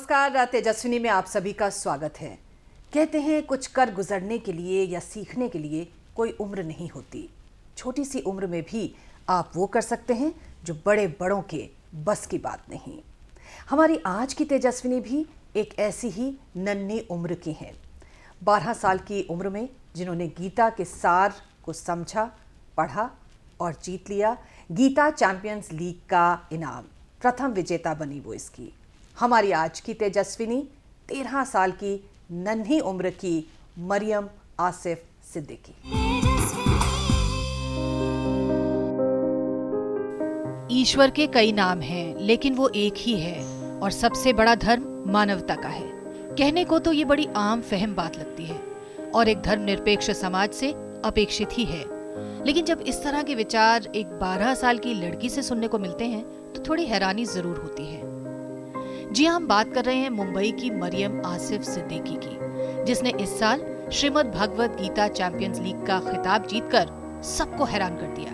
नमस्कार, तेजस्विनी में आप सभी का स्वागत है। कहते हैं कुछ कर गुजरने के लिए या सीखने के लिए कोई उम्र नहीं होती। छोटी सी उम्र में भी आप वो कर सकते हैं जो बड़े बड़ों के बस की बात नहीं। हमारी आज की तेजस्विनी भी एक ऐसी ही नन्ही उम्र की है। 12 साल की उम्र में जिन्होंने गीता के सार को समझा, पढ़ा और जीत लिया गीता चैंपियंस लीग का इनाम। प्रथम विजेता बनी वो इसकी। हमारी आज की तेजस्विनी 13 साल की नन्ही उम्र की मरियम आसिफ सिद्दीकी। ईश्वर के कई नाम हैं, लेकिन वो एक ही है और सबसे बड़ा धर्म मानवता का है। कहने को तो ये बड़ी आम फहम बात लगती है और एक धर्मनिरपेक्ष समाज से अपेक्षित ही है, लेकिन जब इस तरह के विचार एक 12 साल की लड़की से सुनने को मिलते हैं तो थोड़ी हैरानी जरूर होती है। जी हम बात कर रहे हैं मुंबई की मरियम आसिफ सिद्दीकी की, जिसने इस साल श्रीमद् भगवत गीता चैंपियंस लीग का खिताब जीतकर सबको हैरान कर दिया।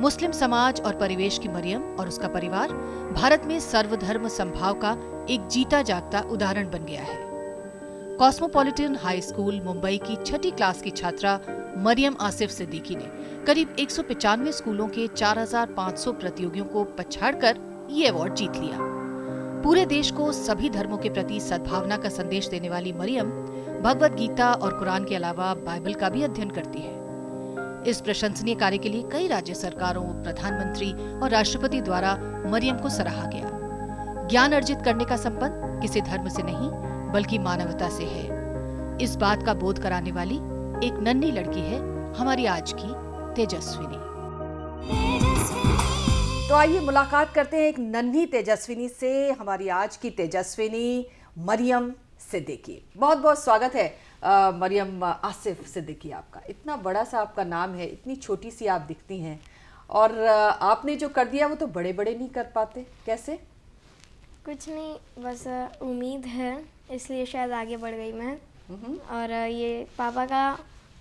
मुस्लिम समाज और परिवेश की मरियम और उसका परिवार भारत में सर्वधर्म समभाव का एक जीता जागता उदाहरण बन गया है। कॉस्मोपॉलिटन हाई स्कूल मुंबई की 6ठी क्लास की छात्रा मरियम आसिफ सिद्दीकी ने करीब 195 स्कूलों के 4500 प्रतियोगियों को पछाड़कर ये अवार्ड जीत लिया। पूरे देश को सभी धर्मों के प्रति सद्भावना का संदेश देने वाली मरियम भगवत गीता और कुरान के अलावा बाइबल का भी अध्ययन करती है। इस प्रशंसनीय कार्य के लिए कई राज्य सरकारों, प्रधानमंत्री और राष्ट्रपति द्वारा मरियम को सराहा गया। ज्ञान अर्जित करने का संबंध किसी धर्म से नहीं बल्कि मानवता से है। इस बात का बोध कराने वाली एक नन्ही लड़की है हमारी आज की तेजस्विनी। तो आइए मुलाकात करते हैं एक नन्ही तेजस्विनी से। हमारी आज की तेजस्विनी मरियम सिद्दीकी। बहुत बहुत स्वागत है मरियम आसिफ सिद्दीकी आपका। इतना बड़ा सा आपका नाम है, इतनी छोटी सी आप दिखती हैं और आपने जो कर दिया वो तो बड़े बड़े नहीं कर पाते। कैसे? कुछ नहीं, बस उम्मीद है इसलिए शायद आगे बढ़ गई मैं। और ये पापा का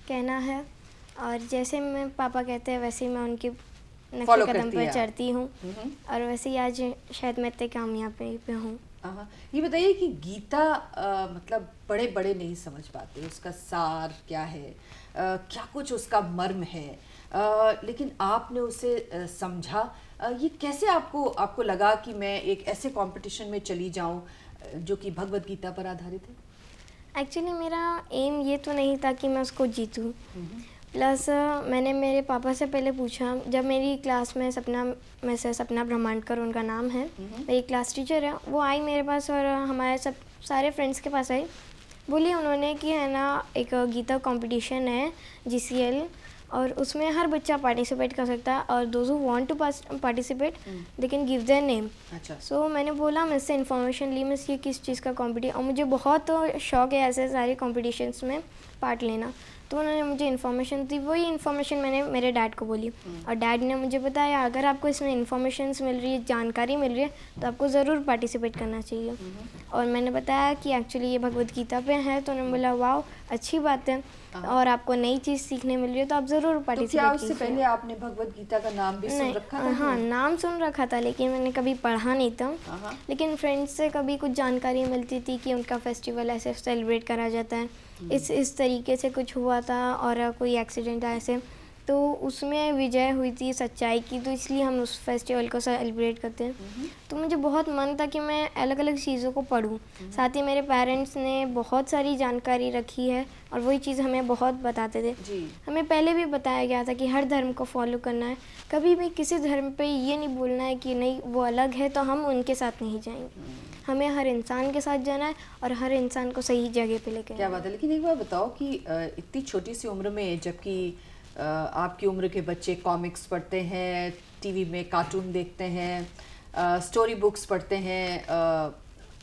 कहना है और जैसे मैं पापा कहते हैं वैसे ही मैं उनके नक्शे कदम पर चढ़ती हूँ और वैसे ही आज शायद मैं इतने कामयाब पे हूँ। ये बताइए कि गीता मतलब बड़े बड़े नहीं समझ पाते उसका सार क्या है, क्या कुछ उसका मर्म है, लेकिन आपने उसे समझा। ये कैसे आपको लगा कि मैं एक ऐसे कंपटीशन में चली जाऊं जो कि भगवत गीता पर आधारित है? एक्चुअली मेरा एम ये तो नहीं था कि मैं उसको जीतूं। प्लस मैंने मेरे पापा से पहले पूछा, जब मेरी क्लास में सपना ब्रह्मांडकर उनका नाम है, मेरी क्लास टीचर है, वो आई मेरे पास और हमारे सारे फ्रेंड्स के पास आई। बोली उन्होंने कि है ना एक गीता कंपटीशन है GCL और उसमें हर बच्चा पार्टिसिपेट कर सकता है और those who want to participate they can give their name. So मैंने बोला, मैं इससे इन्फॉर्मेशन ली, मैं ये किस चीज़ का कॉम्पिटिशन, और मुझे बहुत शौक है ऐसे सारे कॉम्पिटिशन्स में पार्ट लेना। तो उन्होंने मुझे इन्फॉर्मेशन दी, वही इन्फॉर्मेशन मैंने मेरे डैड को बोली और डैड ने मुझे बताया अगर आपको इसमें इन्फॉर्मेशंस मिल रही है, जानकारी मिल रही है तो आपको ज़रूर पार्टिसिपेट करना चाहिए। और मैंने बताया कि एक्चुअली ये भगवत गीता पे है, तो उन्होंने बोला वाह अच्छी बात है और आपको नई चीज़ सीखने मिल रही है तो आप ज़रूर पार्टिसिपेट कीजिए। उससे पहले आपने भगवत गीता का नाम भी सुन रखा था? हाँ, नाम सुन रखा था लेकिन मैंने कभी पढ़ा नहीं था। लेकिन फ्रेंड्स से कभी कुछ जानकारी मिलती थी कि उनका फेस्टिवल ऐसे सेलिब्रेट करा जाता है, इस तरीके से कुछ हुआ था और कोई एक्सीडेंट आया ऐसे, तो उसमें विजय हुई थी सच्चाई की, तो इसलिए हम उस फेस्टिवल को सेलिब्रेट करते हैं। तो मुझे बहुत मन था कि मैं अलग अलग चीज़ों को पढूं। साथ ही मेरे पेरेंट्स ने बहुत सारी जानकारी रखी है और वही चीज़ हमें बहुत बताते थे। हमें पहले भी बताया गया था कि हर धर्म को फॉलो करना है, कभी भी किसी धर्म पे ये नहीं बोलना है कि नहीं वो अलग है तो हम उनके साथ नहीं जाएंगे। हमें हर इंसान के साथ जाना है और हर इंसान को सही जगह पे लेके। क्या बात है। लेकिन एक बार बताओ कि इतनी छोटी सी उम्र में, जबकि आपकी उम्र के बच्चे कॉमिक्स पढ़ते हैं, टीवी में कार्टून देखते हैं, स्टोरी बुक्स पढ़ते हैं,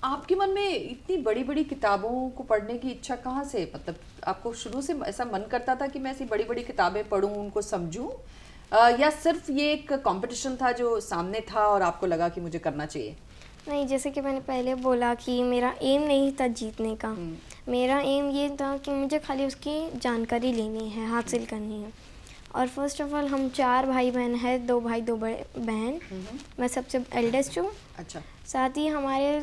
आपके मन में इतनी बड़ी बड़ी किताबों को पढ़ने की इच्छा कहाँ से? मतलब आपको शुरू से ऐसा मन करता था कि मैं ऐसी बड़ी बड़ी किताबें पढूं, उनको समझूं, या सिर्फ ये एक कंपटीशन था जो सामने था और आपको लगा कि मुझे करना चाहिए? नहीं, जैसे कि मैंने पहले बोला कि मेरा एम नहीं था जीतने का। मेरा एम ये था कि मुझे खाली उसकी जानकारी लेनी है, हासिल करनी है। और फर्स्ट ऑफ ऑल हम 4 भाई बहन हैं, 2 भाई 2 बहन। मैं सबसे एल्डेस्ट हूँ। अच्छा। साथ ही हमारे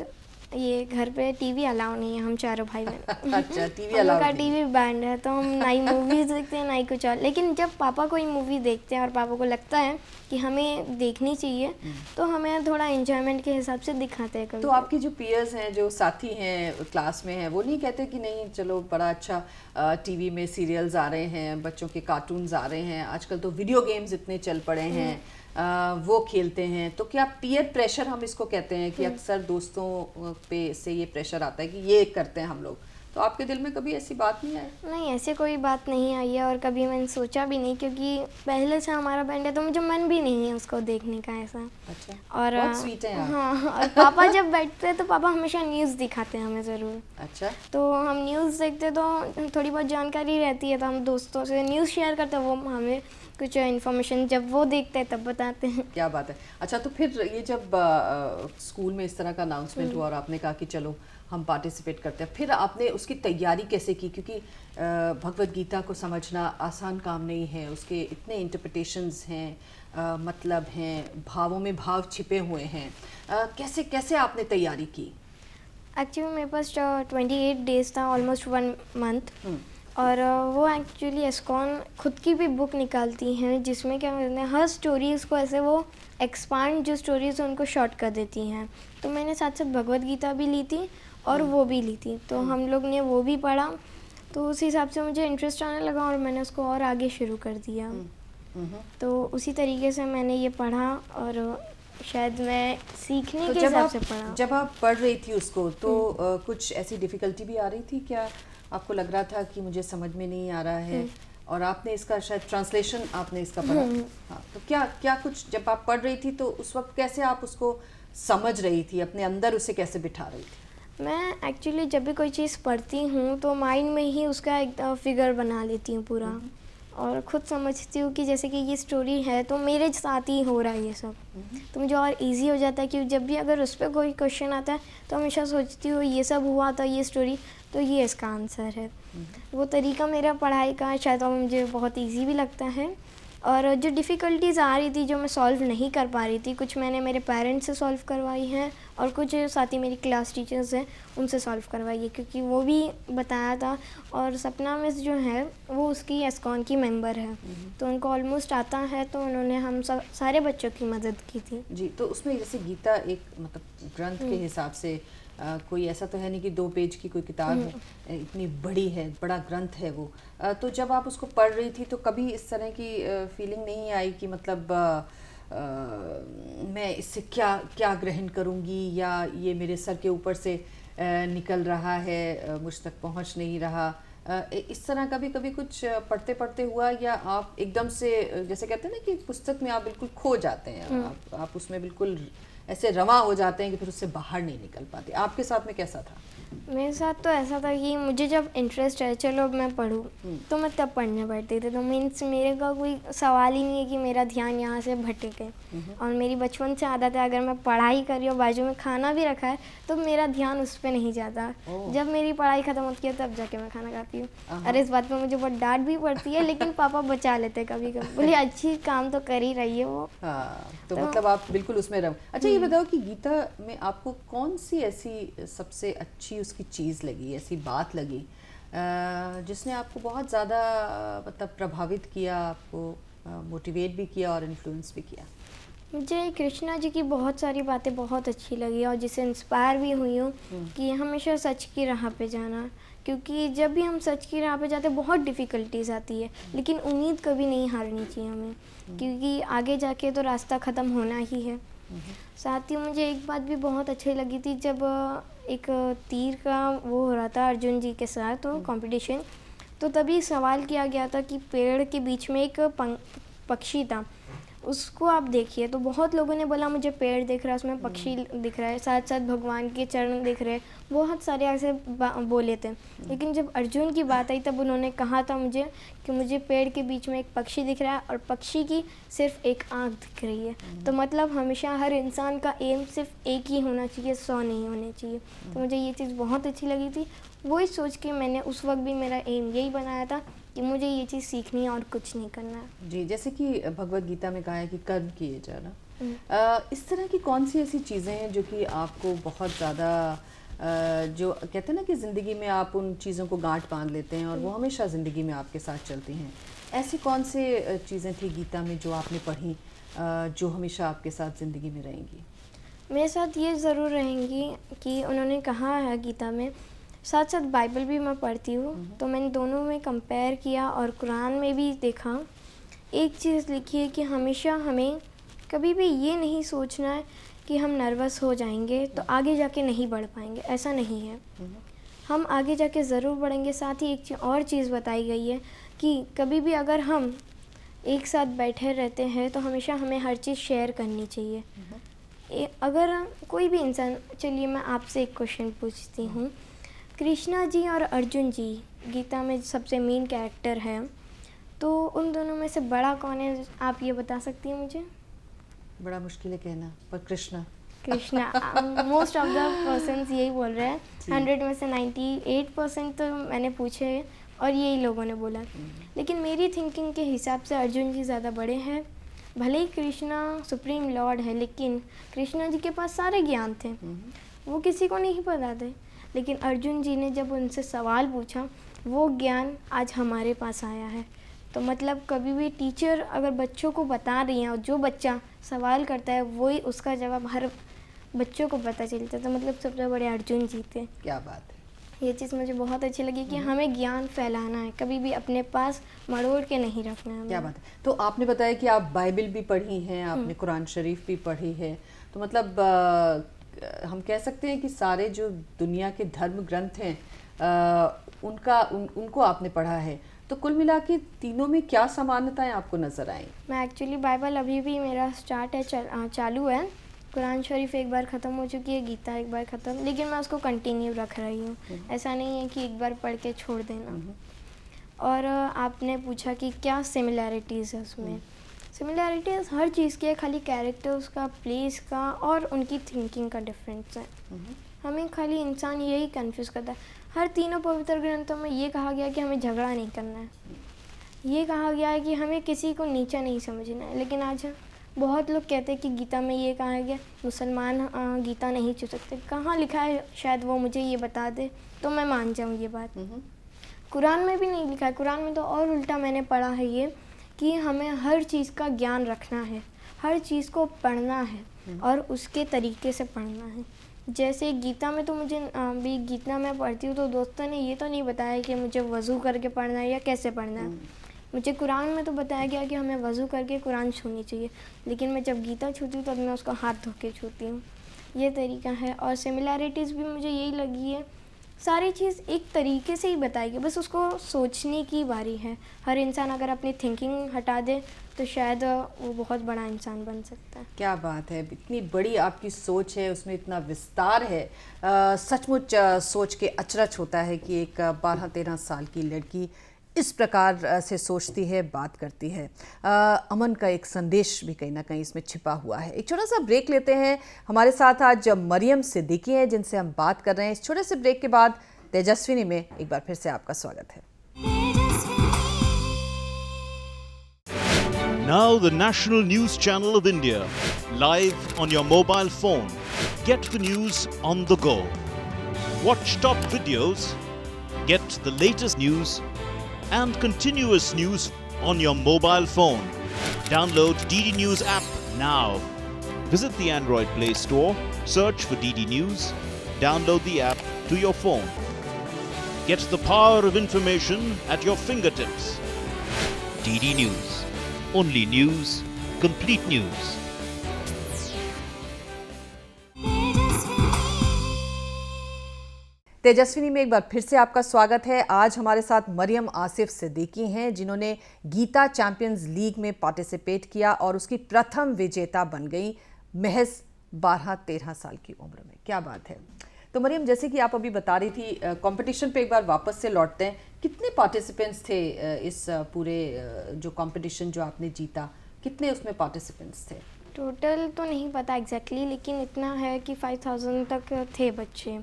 ये घर पे टीवी अलाउ नहीं है, हम चारों भाई बहन। अच्छा, टीवी हम लोग अलाउड का नहीं। टीवी बैंड है, तो हम ना ही मूवीज देखते हैं ना ही कुछ और। लेकिन जब पापा कोई मूवी देखते हैं और पापा को लगता है कि हमें देखनी चाहिए, तो हमें थोड़ा एंजॉयमेंट के हिसाब से दिखाते हैं कभी। तो आपके जो पीयर्स हैं, जो साथी हैं क्लास में हैं, वो नहीं कहते कि नहीं चलो बड़ा अच्छा टीवी में सीरियल्स आ रहे हैं, बच्चों के कार्टून्स आ रहे हैं, आजकल तो वीडियो गेम्स इतने चल पड़े हैं, वो खेलते हैं, तो क्या पीयर प्रेशर हम इसको कहते हैं कि अक्सर दोस्तों पे से ये प्रेशर आता है कि ये करते हैं हम लोग, तो आपके दिल में कभी ऐसी बात नहीं आई? नहीं, ऐसे कोई बात नहीं आई है और कभी मैंने सोचा भी नहीं, क्योंकि पहले से हमारा बैंड है तो मुझे मन भी नहीं है उसको देखने का ऐसा। अच्छा, और बहुत स्वीट है आप। हाँ, और पापा जब बैठते हैं तो पापा हमेशा न्यूज़ दिखाते हैं हमें ज़रूर। अच्छा, तो हम न्यूज़ देखते तो थोड़ी बहुत जानकारी रहती है, तो हम दोस्तों से न्यूज़ शेयर करते हैं, वो हमें कुछ इन्फॉर्मेशन जब वो देखते हैं तब बताते हैं। क्या बात है। अच्छा, तो फिर ये जब स्कूल में इस तरह का अनाउंसमेंट हुआ और आपने कहा कि चलो हम पार्टिसिपेट करते हैं, फिर आपने उसकी तैयारी कैसे की? क्योंकि भगवद गीता को समझना आसान काम नहीं है, उसके इतने इंटरप्रिटेशंस हैं, मतलब हैं, भावों में भाव छिपे हुए हैं, कैसे कैसे आपने तैयारी की? एक्चुअली मेरे पास 28 डेज था, ऑलमोस्ट 1 मंथ। और वो एक्चुअली एस्कॉन खुद की भी बुक निकालती हैं, जिसमें क्या कहते हैं, हर स्टोरीज़ को ऐसे वो एक्सपांड जो स्टोरीज़ उनको शॉर्ट कर देती हैं। तो मैंने साथ साथ भगवद गीता भी ली थी और वो भी ली थी, तो हम लोग ने वो भी पढ़ा, तो उस हिसाब से मुझे इंटरेस्ट आने लगा और मैंने उसको और आगे शुरू कर दिया। तो उसी तरीके से मैंने ये पढ़ा और शायद मैं सीखने तो के हिसाब से पढ़ा। जब आप पढ़ रही थी उसको, तो कुछ ऐसी डिफ़िकल्टी भी आ रही थी क्या? आपको लग रहा था कि मुझे समझ में नहीं आ रहा है, और आपने इसका शायद ट्रांसलेशन आपने इसका पढ़ा? हाँ, तो क्या क्या कुछ जब आप पढ़ रही थी तो उस वक्त कैसे आप उसको समझ रही थी, अपने अंदर उसे कैसे बिठा रही थी? मैं एक्चुअली जब भी कोई चीज़ पढ़ती हूँ तो माइंड में ही उसका एक फिगर बना लेती हूँ पूरा, और ख़ुद समझती हूँ कि जैसे कि ये स्टोरी है तो मेरे साथ ही हो रहा है ये सब, तो मुझे और इजी हो जाता है कि जब भी अगर उस पर कोई क्वेश्चन आता है तो हमेशा सोचती हूँ ये सब हुआ था, ये स्टोरी, तो ये इसका आंसर है। वो तरीका मेरा पढ़ाई का शायद और मुझे बहुत इजी भी लगता है। और जो डिफ़िकल्टीज़ आ रही थी, जो मैं सॉल्व नहीं कर पा रही थी, कुछ मैंने मेरे पेरेंट्स से सॉल्व करवाई हैं और कुछ साथ ही मेरी क्लास टीचर्स हैं उनसे सॉल्व करवाई है, क्योंकि वो भी बताया था। और सपना मिस जो है वो उसकी एस्कॉन की मेंबर है, तो उनको ऑलमोस्ट आता है, तो उन्होंने हम सब सारे बच्चों की मदद की थी। जी, तो उसमें जैसे गीता एक मतलब ग्रंथ के हिसाब से कोई ऐसा तो है नहीं कि 2 पेज की कोई किताब है, इतनी बड़ी है, बड़ा ग्रंथ है वो। तो जब आप उसको पढ़ रही थी तो कभी इस तरह की फीलिंग नहीं आई कि मतलब मैं इससे क्या क्या ग्रहण करूंगी, या ये मेरे सर के ऊपर से निकल रहा है, मुझ तक पहुंच नहीं रहा, इस तरह कभी कभी कुछ पढ़ते पढ़ते हुआ, या आप एकदम से जैसे कहते हैं ना कि पुस्तक में आप बिल्कुल खो जाते हैं, आप उसमें बिल्कुल ऐसे रवा हो जाते हैं कि फिर उससे बाहर नहीं निकल पाते? आपके साथ में कैसा था? मेरे साथ तो ऐसा था कि मुझे जब इंटरेस्ट है, चलो अब मैं पढूं, तो मैं तब पढ़ने बैठती थी। तो मीन्स मेरे का कोई सवाल ही नहीं है कि मेरा ध्यान यहाँ से भटके। और मेरी बचपन से आदत है, अगर मैं पढ़ाई कर रही हूँ, बाजू में खाना भी रखा है, तो मेरा ध्यान उस पर नहीं जाता। जब मेरी पढ़ाई ख़त्म होती है तब जाके मैं खाना खाती हूँ। और इस बात पर मुझे बहुत डांट भी पड़ती है, लेकिन पापा बचा लेते कभी कभी, बोले अच्छी काम तो कर ही रही है वो। हाँ, तो मतलब आप बिल्कुल उसमें रहो। अच्छा, ये बताओ कि गीता में आपको कौन सी ऐसी सबसे अच्छी उसकी चीज़ लगी, ऐसी बात लगी जिसने आपको बहुत ज़्यादा मतलब प्रभावित किया, आपको मोटिवेट भी किया और इन्फ्लुएंस भी किया? मुझे कृष्णा जी की बहुत सारी बातें बहुत अच्छी लगी और जिससे इंस्पायर भी हुई हूँ कि हमेशा सच की राह पे जाना, क्योंकि जब भी हम सच की राह पे जाते हैं बहुत डिफ़िकल्टीज आती है, लेकिन उम्मीद कभी नहीं हारनी चाहिए हमें, क्योंकि आगे जाके तो रास्ता ख़त्म होना ही है। साथ ही मुझे एक बात भी बहुत अच्छी लगी थी, जब एक तीर का वो हो रहा था अर्जुन जी के साथ वो कंपटीशन, तो तभी सवाल किया गया था कि पेड़ के बीच में एक पक्षी था, उसको आप देखिए। तो बहुत लोगों ने बोला मुझे पेड़ दिख रहा है, उसमें पक्षी दिख रहा है, साथ साथ भगवान के चरण दिख रहे हैं, बहुत सारे ऐसे बोले थे। लेकिन जब अर्जुन की बात आई तब उन्होंने कहा था मुझे कि मुझे पेड़ के बीच में एक पक्षी दिख रहा है और पक्षी की सिर्फ एक आँख दिख रही है। तो मतलब हमेशा हर इंसान का एम सिर्फ एक ही होना चाहिए, 100 नहीं होने चाहिए। तो मुझे ये चीज़ बहुत अच्छी लगी थी। वही सोच के मैंने उस वक्त भी मेरा एम यही बनाया था कि मुझे ये चीज़ सीखनी है और कुछ नहीं करना है। जी, जैसे कि भगवद गीता में कहा है कि कर्म किए जाना, इस तरह की कौन सी ऐसी चीज़ें हैं जो कि आपको बहुत ज़्यादा जो कहते हैं ना कि ज़िंदगी में आप उन चीज़ों को गांठ बांध लेते हैं और वो हमेशा ज़िंदगी में आपके साथ चलती हैं। ऐसी कौन से चीज़ें थी गीता में जो आपने पढ़ी जो हमेशा आपके साथ ज़िंदगी में रहेंगी? मेरे साथ ये ज़रूर रहेंगी कि उन्होंने कहा है गीता में, साथ साथ बाइबल भी मैं पढ़ती हूँ, तो मैंने दोनों में कंपेयर किया और कुरान में भी देखा। एक चीज़ लिखी है कि हमेशा हमें कभी भी ये नहीं सोचना है कि हम नर्वस हो जाएंगे तो आगे जाके नहीं बढ़ पाएंगे, ऐसा नहीं है। हम आगे जाके ज़रूर बढ़ेंगे। साथ ही एक और चीज़ बताई गई है कि कभी भी अगर हम एक साथ बैठे रहते हैं तो हमेशा हमें हर चीज़ शेयर करनी चाहिए। अगर कोई भी इंसान, चलिए मैं आपसे एक क्वेश्चन पूछती हूँ, कृष्णा जी और अर्जुन जी गीता में सबसे मेन कैरेक्टर है, तो उन दोनों में से बड़ा कौन है, आप ये बता सकती हैं मुझे? बड़ा मुश्किल है कहना, पर Krishna most of the persons यही बोल रहे हैं। 100 में से 98% तो मैंने पूछे और यही लोगों ने बोला। लेकिन मेरी थिंकिंग के हिसाब से अर्जुन जी ज़्यादा बड़े हैं। भले ही कृष्णा सुप्रीम लॉर्ड है, लेकिन कृष्णा जी के पास सारे ज्ञान थे, वो किसी को नहीं पता थे। लेकिन अर्जुन जी ने जब उनसे सवाल पूछा, वो ज्ञान आज हमारे पास आया है। तो मतलब कभी भी टीचर अगर बच्चों को बता रही हैं और जो बच्चा सवाल करता है वही उसका जवाब हर बच्चों को पता चलता है, तो मतलब सबसे बड़े अर्जुन जी थे। क्या बात है। ये चीज़ मुझे बहुत अच्छी लगी कि हमें ज्ञान फैलाना है, कभी भी अपने पास मरोड़ के नहीं रखना है। क्या बात है। तो आपने बताया कि आप बाइबल भी पढ़ी हैं, आपने कुरान शरीफ भी पढ़ी है, तो मतलब हम कह सकते हैं कि सारे जो दुनिया के धर्म ग्रंथ हैं उनको आपने पढ़ा है। तो कुल मिला के तीनों में क्या समानताएं आपको नजर आई? मैं एक्चुअली बाइबल अभी भी मेरा स्टार्ट है, चालू है। कुरान शरीफ एक बार ख़त्म हो चुकी है, गीता एक बार ख़त्म, लेकिन मैं उसको कंटिन्यू रख रही हूँ। ऐसा नहीं है कि एक बार पढ़ के छोड़ देना। और आपने पूछा कि क्या सिमिलैरिटीज़ है उसमें। सिमिलैरिटीज़ हर चीज़ की है, खाली कैरेक्टर्स का, प्लेस का और उनकी थिंकिंग का डिफरेंस है। हमें खाली इंसान यही कंफ्यूज करता है। हर तीनों पवित्र ग्रंथों में ये कहा गया कि हमें झगड़ा नहीं करना है, ये कहा गया है कि हमें किसी को नीचा नहीं समझना है। लेकिन आज बहुत लोग कहते हैं कि गीता में ये कहा गया मुसलमान गीता नहीं छू सकते। कहाँ लिखा है, शायद वो मुझे ये बता दे तो मैं मान जाऊँ ये बात। कुरान में भी नहीं लिखा है। कुरान में तो और उल्टा मैंने पढ़ा है ये कि हमें हर चीज़ का ज्ञान रखना है, हर चीज़ को पढ़ना है और उसके तरीके से पढ़ना है। जैसे गीता में तो मुझे भी गीता में पढ़ती हूँ तो दोस्तों ने ये तो नहीं बताया कि मुझे वज़ू करके पढ़ना है या कैसे पढ़ना है। मुझे कुरान में तो बताया गया कि हमें वज़ू करके कुरान छूनी चाहिए, लेकिन मैं जब गीता छूती हूँ तब मैं उसको हाथ धो के छूती हूँ। ये तरीका है। और सिमिलैरिटीज़ भी मुझे यही लगी है, सारी चीज़ एक तरीके से ही बताई गई, बस उसको सोचने की बारी है। हर इंसान अगर अपनी थिंकिंग हटा दे तो शायद वो बहुत बड़ा इंसान बन सकता है। क्या बात है, इतनी बड़ी आपकी सोच है, उसमें इतना विस्तार है। सचमुच सोच के अचरज होता है कि एक 12-13 साल की लड़की इस प्रकार से सोचती है, बात करती है। अमन का एक संदेश भी कहीं ना कहीं इसमें छिपा हुआ है। एक छोटा सा ब्रेक लेते हैं। हमारे साथ आज मरियम सिद्दीकी हैं जिनसे हम बात कर रहे हैं। इस छोटे से ब्रेक के बाद तेजस्विनी में एक बार फिर से आपका स्वागत है। Now the National News Channel of India, live on your mobile phone. Get the news on the go. Watch top videos, get the latest news and continuous news on your mobile phone. Download DD News app now. Visit the Android Play Store, search for DD News, download the app to your phone. Get the power of information at your fingertips. DD News. Only news, complete news. Tejaswini में एक बार फिर से आपका स्वागत है। आज हमारे साथ मरियम आसिफ सिद्दीकी हैं जिन्होंने गीता चैंपियंस लीग में पार्टिसिपेट किया और उसकी प्रथम विजेता बन गई महज 12-13 साल की उम्र में। क्या बात है। तो मरियम, जैसे कि आप अभी बता रही थी, कंपटीशन पे एक बार वापस से लौटते हैं। कितने पार्टिसिपेंट्स थे इस पूरे जो कंपटीशन जो आपने जीता, कितने उसमें पार्टिसिपेंट्स थे? टोटल तो नहीं पता एग्जैक्टली, लेकिन इतना है कि 5000 तक थे बच्चे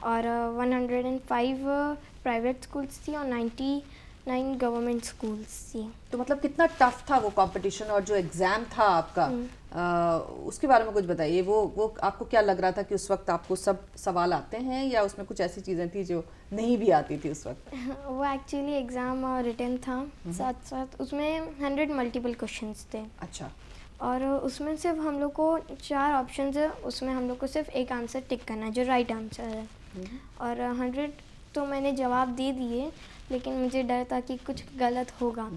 और 105 प्राइवेट स्कूल्स थी और 90 9 गवर्नमेंट स्कूल्स थी। तो मतलब कितना टफ था वो कंपटीशन, और जो एग्जाम था आपका उसके बारे में कुछ बताइए। वो आपको क्या लग रहा था कि उस वक्त आपको सब सवाल आते हैं, या उसमें कुछ ऐसी चीज़ें थी जो नहीं भी आती थी उस वक्त? वो एक्चुअली एग्ज़ाम रिटन था, साथ साथ उसमें 100 मल्टीपल क्वेश्चंस थे, अच्छा। और उसमें सिर्फ हम लोग को 4 ऑप्शंस है, उसमें हम लोग को सिर्फ एक आंसर टिक करना है जो राइट आंसर है। और 100 तो मैंने जवाब दे दिए, लेकिन मुझे डर था कि कुछ गलत होगा।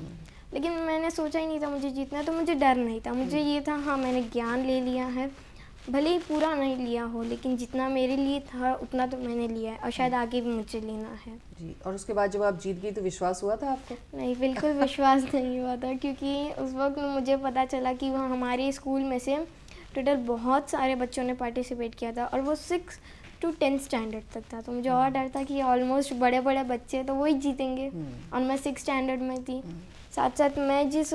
लेकिन मैंने सोचा ही नहीं था मुझे जीतना है, तो मुझे डर नहीं था। मुझे ये था हाँ मैंने ज्ञान ले लिया है, भले ही पूरा नहीं लिया हो, लेकिन जितना मेरे लिए था उतना तो मैंने लिया है, और शायद आगे भी मुझे लेना है। जी, और उसके बाद जब आप जीत गई तो विश्वास हुआ था आपको? नहीं, बिल्कुल विश्वास नहीं हुआ था, क्योंकि उस वक्त मुझे पता चला कि वहाँ हमारे स्कूल में से टोटल बहुत सारे बच्चों ने पार्टिसिपेट किया था, और वो 6 to 10 स्टैंडर्ड तक था। तो मुझे और डर था कि ऑलमोस्ट बड़े बड़े बच्चे तो वही जीतेंगे, और मैं 6 स्टैंडर्ड में थी। साथ साथ मैं जिस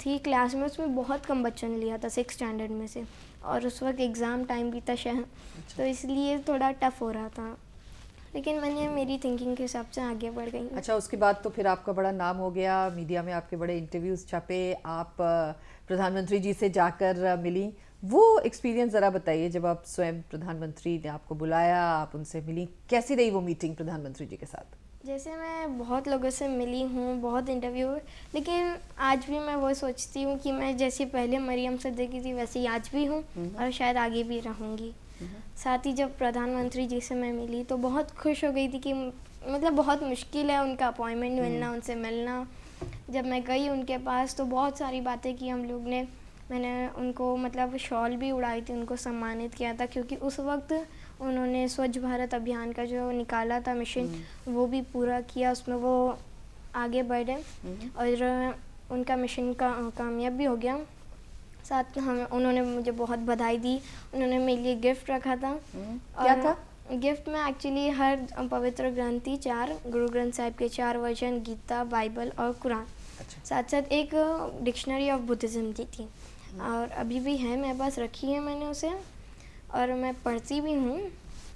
थी क्लास में उसमें बहुत कम बच्चों ने लिया था 6 स्टैंडर्ड में से, और उस वक्त एग्ज़ाम टाइम भी था शायद, तो इसलिए थोड़ा टफ हो रहा था, लेकिन मैंने मेरी थिंकिंग के हिसाब से आगे बढ़ गई। अच्छा, उसके बाद तो फिर आपका बड़ा नाम हो गया, मीडिया में आपके बड़े इंटरव्यूज़ छपे, आप प्रधानमंत्री जी से जाकर मिली। वो एक्सपीरियंस ज़रा बताइए, जब आप स्वयं प्रधानमंत्री ने आपको बुलाया, आप उनसे मिली, कैसी रही वो मीटिंग प्रधानमंत्री जी के साथ? जैसे मैं बहुत लोगों से मिली हूँ, बहुत इंटरव्यू, लेकिन आज भी मैं वो सोचती हूँ कि मैं जैसी पहले मरियम से देखी थी वैसे ही आज भी हूँ, और शायद आगे भी रहूँगी। साथ ही जब प्रधानमंत्री जी से मैं मिली तो बहुत खुश हो गई थी कि मतलब बहुत मुश्किल है उनका अपॉइंटमेंट मिलना, उनसे मिलना। जब मैं गई उनके पास तो बहुत सारी बातें की हम लोग ने। मैंने उनको मतलब शॉल भी उड़ाई थी, उनको सम्मानित किया था, क्योंकि उस वक्त उन्होंने स्वच्छ भारत अभियान का जो निकाला था मिशन, वो भी पूरा किया, उसमें वो आगे बढ़े, और उनका मिशन का कामयाब भी हो गया। साथ हम उन्होंने मुझे बहुत बधाई दी, उन्होंने मेरे लिए गिफ्ट रखा था। क्या था गिफ्ट में? एक्चुअली हर पवित्र ग्रंथ थी 4, गुरु ग्रंथ साहिब के 4 वर्जन, गीता, बाइबल और कुरान। अच्छा। साथ साथ एक डिक्शनरी ऑफ बुद्धिज़्म की थी, और अभी भी है मेरे पास, रखी है मैंने उसे, और मैं पढ़ती भी हूँ।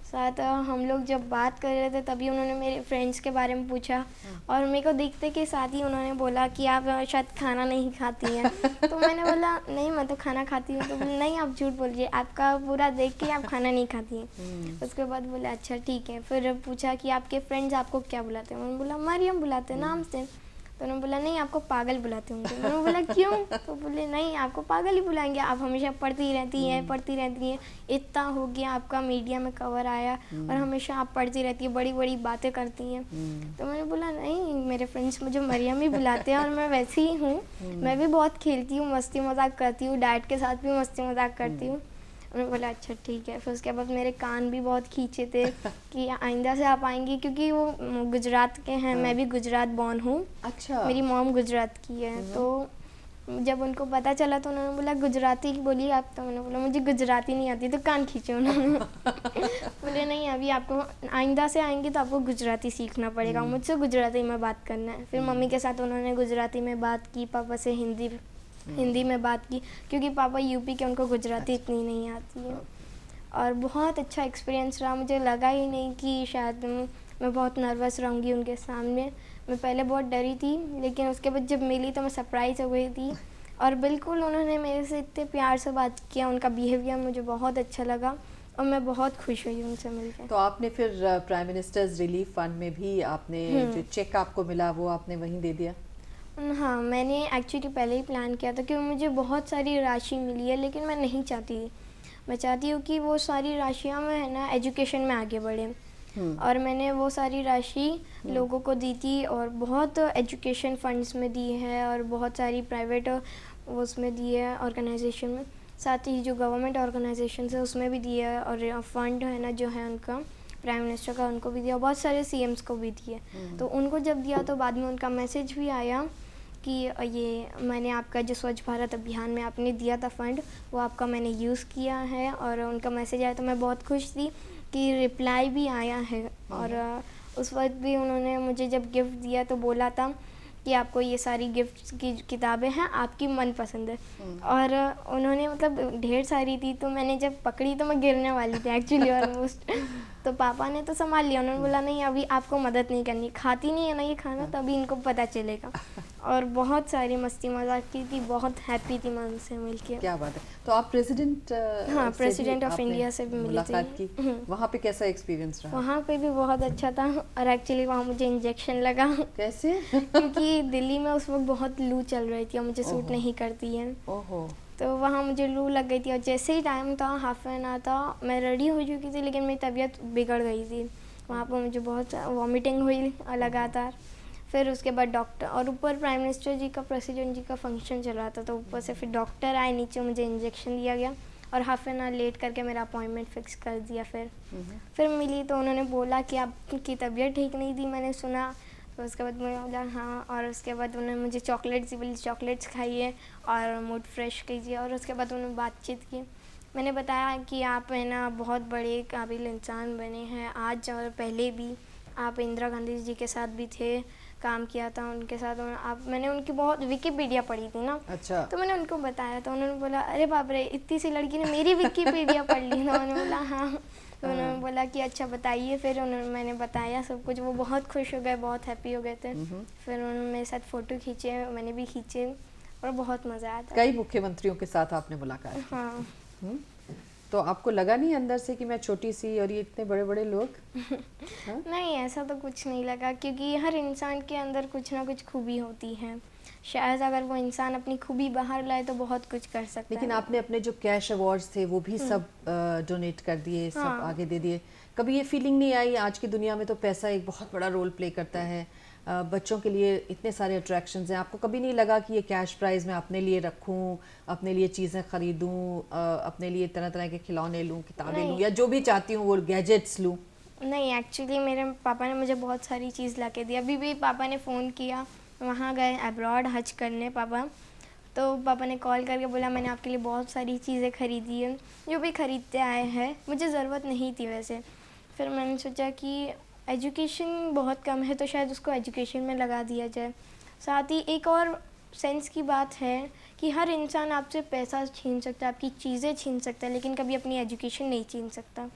साथ हम लोग जब बात कर रहे थे तभी उन्होंने मेरे फ्रेंड्स के बारे में पूछा, और मेरे को देखते के साथ ही उन्होंने बोला कि आप शायद खाना नहीं खाती हैं। तो मैंने बोला नहीं, मैं तो खाना खाती हूँ। तो बोले नहीं, आप झूठ बोलिए, आपका पूरा देख के आप खाना नहीं खाती हैं। उसके बाद बोले अच्छा ठीक है। फिर पूछा कि आपके फ्रेंड्स आपको क्या बुलाते हैं? मैंने बोला मरियम बुलाते हैं नाम से। तो उन्होंने बोला नहीं, आपको पागल बुलाते होंगे। मैंने बोला क्यों? तो बोले नहीं, आपको पागल ही बुलाएंगे, आप हमेशा पढ़ती रहती हैं, इतना हो गया, आपका मीडिया में कवर आया, और हमेशा आप पढ़ती रहती है, बड़ी बड़ी बातें करती हैं। तो मैंने बोला नहीं, मेरे फ्रेंड्स मुझे मरियम ही बुलाते हैं, और मैं वैसी ही हूँ। मैं भी बहुत खेलती हूँ, मस्ती मजाक करती हूँ, डैड के साथ भी मस्ती मजाक करती हूँ। उन्होंने बोला अच्छा ठीक है। फिर उसके बाद मेरे कान भी बहुत खींचे थे कि आइंदा से आप आएंगी, क्योंकि वो गुजरात के हैं, मैं भी गुजरात बॉर्न हूँ। अच्छा। मेरी मॉम गुजरात की है। तो जब उनको पता चला तो उन्होंने बोला गुजराती बोलिए आप। तो मैंने बोला मुझे गुजराती नहीं आती। तो कान खींचे उन्होंने। बोले नहीं, अभी आपको आइंदा से आएंगी तो आपको गुजराती सीखना पड़ेगा, मुझसे गुजराती में बात करना है। फिर मम्मी के साथ उन्होंने गुजराती में बात की, पापा से हिंदी में बात की, क्योंकि पापा यूपी के, उनको गुजराती इतनी नहीं आती है। और बहुत अच्छा एक्सपीरियंस रहा। मुझे लगा ही नहीं कि शायद मैं बहुत नर्वस रहूँगी उनके सामने। मैं पहले बहुत डरी थी, लेकिन उसके बाद जब मिली तो मैं सरप्राइज़ हो गई थी। और बिल्कुल उन्होंने मेरे से इतने प्यार से बात किया, उनका बिहेवियर मुझे बहुत अच्छा लगा, और मैं बहुत खुश हुई उनसे मिलकर। तो आपने फिर प्राइम मिनिस्टर्स रिलीफ फंड में भी आपने जो चेक आपको मिला वो आपने वहीं दे दिया? हाँ, मैंने एक्चुअली पहले ही प्लान किया था, क्योंकि मुझे बहुत सारी राशि मिली है, लेकिन मैं नहीं चाहती। मैं चाहती हूँ कि वो सारी राशियाँ में है ना एजुकेशन में आगे बढ़े। और मैंने वो सारी राशि लोगों को दी थी, और बहुत एजुकेशन फंड्स में दी है, और बहुत सारी प्राइवेट उसमें दी है ऑर्गेनाइजेशन में। साथ ही जो गवर्नमेंट ऑर्गेनाइजेशन है उसमें भी दिया है, और फंड है ना जो है उनका प्राइम मिनिस्टर का, उनको भी दिया, बहुत सारे सीएम्स को भी दिए। तो उनको जब दिया तो बाद में उनका मैसेज भी आया कि ये मैंने आपका जो स्वच्छ भारत अभियान में आपने दिया था फंड, वो आपका मैंने यूज़ किया है। और उनका मैसेज आया तो मैं बहुत खुश थी कि रिप्लाई भी आया है। और उस वक्त भी उन्होंने मुझे जब गिफ्ट दिया तो बोला था कि आपको ये सारी गिफ्ट की किताबें हैं, आपकी मनपसंद है। और उन्होंने मतलब ढेर सारी थी, तो मैंने जब पकड़ी तो मैं गिरने वाली थी एक्चुअली ऑलमोस्ट। तो पापा ने तो संभाल लिया, उन्होंने बोला नहीं अभी आपको मदद नहीं करनी, खाती नहीं है ना ये खाना, तभी इनको पता चलेगा। और बहुत सारी मस्ती मजाक की थी, बहुत हैप्पी थी मैं उनसे मिलके। क्या बात है। तो आप प्रेसिडेंट हाँ, प्रेसिडेंट ऑफ इंडिया से भी मिली मुलाकात थी। की। वहाँ पे कैसा एक्सपीरियंस रहा? वहाँ पे भी बहुत अच्छा था, और एक्चुअली वहाँ मुझे इंजेक्शन लगा कैसे? क्योंकि दिल्ली में उस वक्त बहुत लू चल रही थी और मुझे सूट ओहो। नहीं करती है, ओहो। तो वहाँ मुझे लू लग गई थी। और जैसे ही टाइम था, हाफ एन आवर था, मैं रेडी हो चुकी थी, लेकिन मेरी तबीयत बिगड़ गई थी। वहाँ पर मुझे बहुत वॉमिटिंग हुई लगातार। फिर उसके बाद डॉक्टर, और ऊपर प्राइम मिनिस्टर जी का, प्रेसिडेंट जी का फंक्शन चल रहा था, तो ऊपर से फिर डॉक्टर आए, नीचे मुझे इंजेक्शन दिया गया और हाफ एन आवर लेट करके मेरा अपॉइंटमेंट फिक्स कर दिया। फिर मिली तो उन्होंने बोला कि आपकी तबीयत ठीक नहीं थी, मैंने सुना। तो उसके बाद मैं बोला हाँ, और उसके बाद उन्होंने मुझे चॉकलेट्स बोली, चॉकलेट्स खाइए और मूड फ्रेश कीजिए। और उसके बाद उन्होंने बातचीत की, मैंने बताया कि आप है ना बहुत बड़े काबिल इंसान बने हैं आज, और पहले भी आप इंदिरा गांधी जी के साथ भी थे, काम किया था उनके साथ। आप, मैंने उनकी बहुत विकिपीडिया पढ़ी थी ना, अच्छा। तो मैंने उनको बताया, तो उन्होंने बोला अरे बाप रे, इतनी सी लड़की ने मेरी विकिपीडिया पढ़ ली ना। उन्होंने बोला हाँ। तो उन्होंने बोला कि अच्छा बताइए। फिर मैंने बताया सब कुछ, वो बहुत खुश हो गए, बहुत हैप्पी हो गए थे। फिर उन्होंने मेरे साथ फ़ोटो खींचे, मैंने भी खींचे, और बहुत मज़ा आया था। कई मुख्यमंत्रियों के साथ आपने मुलाकात की। हाँ। तो आपको लगा नहीं अंदर से कि मैं छोटी सी और ये इतने बड़े बड़े लोग? हाँ? नहीं, ऐसा तो कुछ नहीं लगा, क्योंकि हर इंसान के अंदर कुछ ना कुछ खूबी होती है। शायद अगर वो इंसान अपनी खूबी बाहर लाए तो बहुत कुछ कर सकता लेकिन है। आपने अपने जो कैश अवार्ड्स थे वो भी सब डोनेट कर दिए, सब हाँ। आगे दे दिए। कभी ये फीलिंग नहीं आई, आज की दुनिया में तो पैसा एक बहुत बड़ा रोल प्ले करता है, बच्चों के लिए इतने सारे अट्रैक्शंस हैं, आपको कभी नहीं लगा कि ये कैश प्राइज मैं अपने लिए रखूं, अपने लिए चीज़ें खरीदूं, अपने लिए तरह तरह के खिलौने लूं, किताबें लूं, या जो भी चाहती हूँ वो गैजेट्स लूं? नहीं, एक्चुअली मेरे पापा ने मुझे बहुत सारी चीज़ ला के दी। अभी भी पापा ने फ़ोन किया, वहाँ गए अब्रॉड हज करने पापा, तो पापा ने कॉल करके बोला मैंने आपके लिए बहुत सारी चीज़ें खरीदी हैं, जो भी खरीदते आए हैं, मुझे ज़रूरत नहीं थी वैसे। फिर मैंने सोचा कि एजुकेशन बहुत कम है, तो शायद उसको एजुकेशन में लगा दिया जाए। साथ ही एक और सेंस की बात है कि हर इंसान आपसे पैसा छीन सकता है, आपकी चीज़ें छीन सकता है, लेकिन कभी अपनी एजुकेशन नहीं छीन सकता।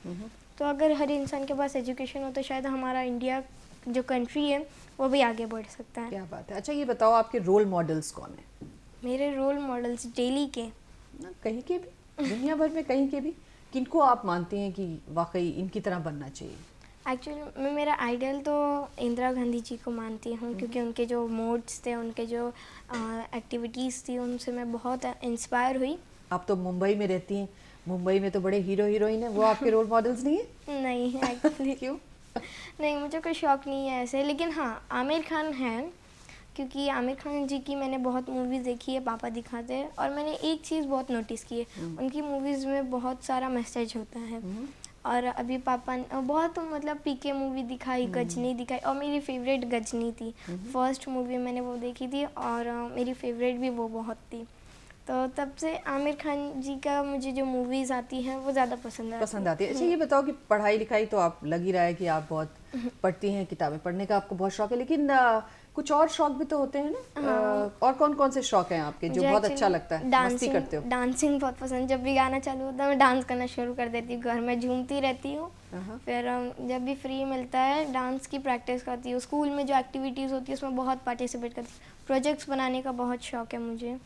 तो अगर हर इंसान के पास एजुकेशन हो तो शायद हमारा इंडिया जो कंट्री है वो भी आगे बढ़ सकता है। क्या बात है। अच्छा ये बताओ, आपके रोल मॉडल्स कौन है? मेरे रोल मॉडल्स डेली के, कहीं के भी, दुनिया भर में कहीं के भी, किनको आप मानते हैं कि वाकई इनकी तरह बनना चाहिए? एक्चुअली मैं, मेरा आइडल तो इंदिरा गांधी जी को मानती हूँ, क्योंकि उनके जो मोड्स थे, उनके जो एक्टिविटीज़ थी, उनसे मैं बहुत इंस्पायर हुई। आप तो मुंबई में रहती हैं, मुंबई में तो बड़े हीरो हीरोइन हैं, वो आपके रोल मॉडल्स नहीं है? नहीं एक्चुअली क्यों? नहीं, मुझे कोई शौक नहीं है ऐसे, लेकिन हाँ आमिर खान है, क्योंकि आमिर खान जी की मैंने बहुत मूवीज़ देखी है, पापा दिखाते हैं, और मैंने एक चीज़ बहुत नोटिस की है, उनकी मूवीज़ में बहुत सारा मैसेज होता है। और अभी पापा ने बहुत मतलब पीके मूवी दिखाई, गजनी दिखाई, और मेरी फेवरेट गजनी थी। फर्स्ट मूवी मैंने वो देखी थी, और मेरी फेवरेट भी वो बहुत थी। तो तब से आमिर खान जी का मुझे जो मूवीज़ आती हैं वो ज़्यादा पसंद आती है। अच्छा ये बताओ कि पढ़ाई लिखाई तो आप लग ही रहा है कि आप बहुत पढ़ती हैं, किताबें पढ़ने का आपको बहुत शौक है, लेकिन कुछ और शौक भी तो होते हैं ना? और कौन कौन से शौक हैं आपके जो बहुत अच्छा लगता है, मस्ती करते हो? डांसिंग बहुत पसंद, जब भी गाना चालू होता है मैं डांस करना शुरू कर देती हूँ, घर में झूमती रहती हूँ। फिर जब भी फ्री मिलता है डांस की प्रैक्टिस करती हूँ, स्कूल में जो एक्टिविटीज़ होती है उसमें बहुत पार्टिसिपेट करती हूँ, प्रोजेक्ट्स बनाने का बहुत शौक है मुझे।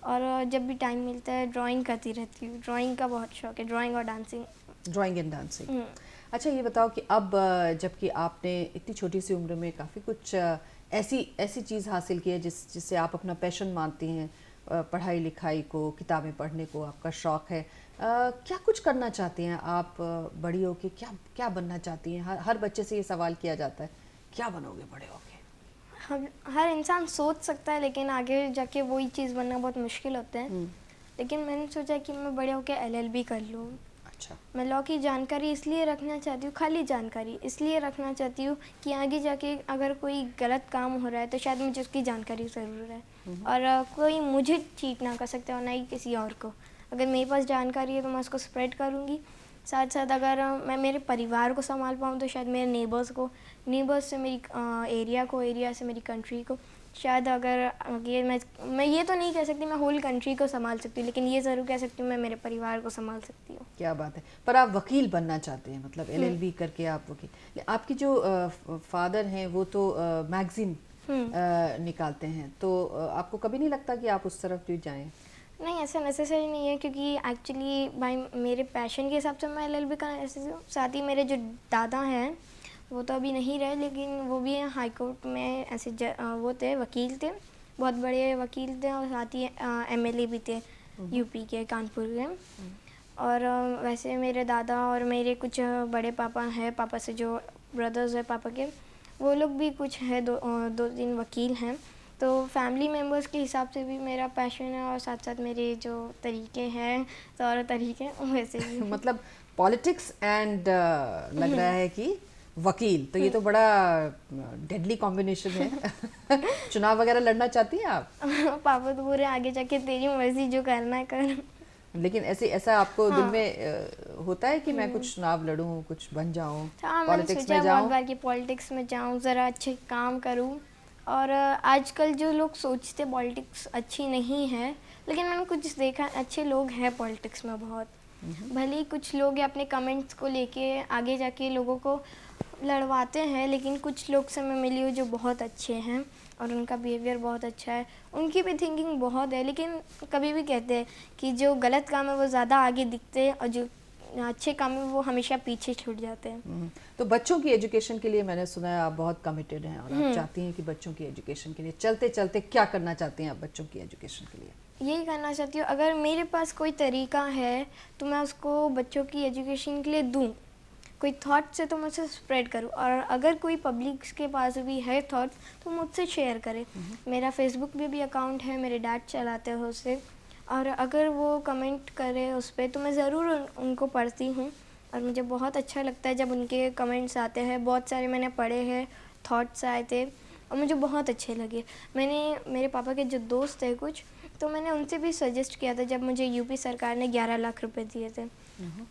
और जब भी टाइम मिलता है ड्राइंग करती रहती हूँ, ड्राइंग का बहुत शौक है, ड्राइंग और डांसिंग। Drawing and dancing. अच्छा ये बताओ कि अब जबकि आपने इतनी छोटी सी उम्र में काफ़ी कुछ ऐसी चीज़ हासिल की है जिससे आप अपना पैशन मानती हैं, पढ़ाई लिखाई को, किताबें पढ़ने को आपका शौक़ है, क्या कुछ करना चाहती हैं आप बड़ी हो के? क्या बनना चाहती हैं? हर बच्चे से ये सवाल किया जाता है, क्या बनोगे बड़े होके? हर इंसान सोच सकता है, लेकिन आगे जाके वही चीज़ बनना बहुत मुश्किल होता है। लेकिन मैंने सोचा कि मैं बड़े होके LLB कर लूँ। अच्छा। मैं लॉ की जानकारी इसलिए रखना चाहती हूँ, खाली जानकारी इसलिए रखना चाहती हूँ कि आगे जाके अगर कोई गलत काम हो रहा है तो शायद मुझे उसकी जानकारी ज़रूर है, और कोई मुझे चीट ना कर सकता और ना ही किसी और को। अगर मेरे पास जानकारी है तो मैं उसको स्प्रेड करूँगी। साथ साथ अगर मैं मेरे परिवार को संभाल पाऊँ तो शायद मेरे नेबर्स से मेरी एरिया से मेरी कंट्री को, शायद अगर ये मैं ये तो नहीं कह सकती मैं होल कंट्री को संभाल सकती हूँ, लेकिन ये ज़रूर कह सकती हूँ मैं मेरे परिवार को संभाल सकती हूँ। क्या बात है। पर आप वकील बनना चाहते हैं, मतलब LLB करके आप वकील। आपकी जो फादर हैं वो तो मैगजीन निकालते हैं, तो आपको कभी नहीं लगता कि आप उस तरफ भी जाएं? नहीं, ऐसा नेसेसरी नहीं है, क्योंकि एक्चुअली भाई मेरे पैशन के हिसाब से मैं LLB का ऐसे, साथ ही मेरे जो दादा हैं वो तो अभी नहीं रहे, लेकिन वो भी हाई कोर्ट में ऐसे वो थे, वकील थे, बहुत बड़े वकील थे, और साथ ही MLA भी थे यूपी के, कानपुर के। और वैसे मेरे दादा और मेरे कुछ बड़े पापा हैं, पापा से जो ब्रदर्स हैं पापा के, वो लोग भी कुछ है, दो तीन वकील हैं। तो फैमिली मेम्बर्स के हिसाब से भी मेरा पैशन है, और साथ साथ मेरे जो तरीके हैं, तौर तरीके वैसे भी। मतलब पॉलिटिक्स एंड लग रहा है कि वकील, तो ये तो बड़ा डेडली कॉम्बिनेशन है। चुनाव वगैरह लड़ना चाहती हैं आप? पापा तो पूरे आगे जाके तेरी मर्जी जो करना है कर। लेकिन ऐसा आपको दिल में होता है कि मैं कुछ चुनाव लड़ूं, कुछ बन जाऊं, हाँ, मैंने पॉलिटिक्स सोचा में बहुत जाऊं? बार कि पॉलिटिक्स में जाऊं, ज़रा अच्छे काम करूं। और आजकल जो लोग सोचते पॉलिटिक्स अच्छी नहीं है, लेकिन मैंने कुछ देखा अच्छे लोग हैं पॉलिटिक्स में बहुत। भले ही कुछ लोग अपने कमेंट्स को लेके आगे जाके लोगों को लड़वाते हैं, लेकिन कुछ लोग से मैं मिली हूँ जो बहुत अच्छे हैं और उनका बिहेवियर बहुत अच्छा है, उनकी भी थिंकिंग बहुत है। लेकिन कभी भी कहते हैं कि जो गलत काम है वो ज़्यादा आगे दिखते हैं, और जो अच्छे काम है वो हमेशा पीछे छूट जाते हैं। तो बच्चों की एजुकेशन के लिए मैंने सुना है आप बहुत कमिटेड हैं, और आप चाहती हैं कि बच्चों की एजुकेशन के लिए चलते चलते क्या करना चाहती हैं आप बच्चों की एजुकेशन के लिए? यही करना चाहती हूँ, अगर मेरे पास कोई तरीका है तो मैं उसको बच्चों की एजुकेशन के लिए दूँ, कोई थॉट से तो मैं उसे स्प्रेड करूँ, और अगर कोई पब्लिक के पास भी है थॉट्स तो मुझसे शेयर करे। मेरा फेसबुक में भी अकाउंट है, मेरे डैड चलाते हैं उसे, और अगर वो कमेंट करे उस पर तो मैं ज़रूर उनको पढ़ती हूँ, और मुझे बहुत अच्छा लगता है जब उनके कमेंट्स आते हैं। बहुत सारे मैंने पढ़े हैं, थॉट्स आए थे और मुझे बहुत अच्छे लगे। मेरे पापा के जो दोस्त थे कुछ, तो मैंने उनसे भी सजेस्ट किया था जब मुझे यूपी सरकार ने 11 लाख रुपए दिए थे,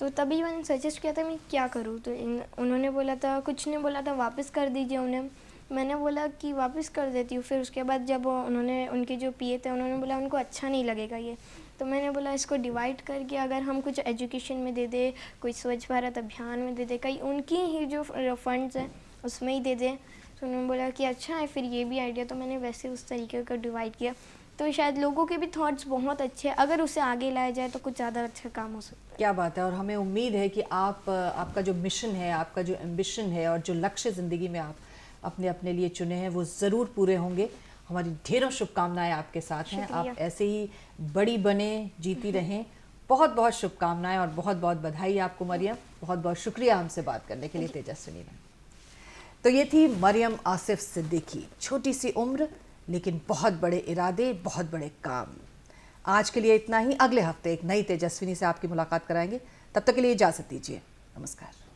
तो तभी मैंने सजेस्ट किया था मैं क्या करूँ। तो उन्होंने बोला था, कुछ ने बोला था वापस कर दीजिए उन्हें। मैंने बोला कि वापस कर देती हूँ। फिर उसके बाद जब उनके जो PA थे उन्होंने बोला उनको अच्छा नहीं लगेगा ये, तो मैंने बोला इसको डिवाइड करके अगर हम कुछ एजुकेशन में दे दें, कोई स्वच्छ भारत अभियान में दे दें, कहीं उनकी ही जो फंड्स हैं उसमें ही दे दें। तो उन्होंने बोला कि अच्छा है, फिर ये भी आइडिया, तो मैंने वैसे उस तरीके का डिवाइड किया। तो शायद लोगों के भी थॉट्स बहुत अच्छे हैं, अगर उसे आगे लाया जाए तो कुछ ज़्यादा अच्छा काम हो सकता है। क्या बात है। और हमें उम्मीद है कि आपका जो मिशन है, आपका जो एम्बिशन है और जो लक्ष्य ज़िंदगी में आप अपने लिए चुने हैं वो ज़रूर पूरे होंगे। हमारी ढेरों शुभकामनाएं आपके साथ हैं। आप ऐसे ही बड़ी बने, जीती रहें। बहुत बहुत शुभकामनाएं और बहुत बहुत बधाई आपको मरियम। बहुत बहुत शुक्रिया हमसे बात करने के लिए तेजस्विनी मैम। तो ये थी मरियम आसिफ सिद्दीकी। छोटी सी उम्र लेकिन बहुत बड़े इरादे, बहुत बड़े काम। आज के लिए इतना ही। अगले हफ्ते एक नई तेजस्विनी से आपकी मुलाकात कराएंगे। तब तक के लिए इजाज़त दीजिए। नमस्कार।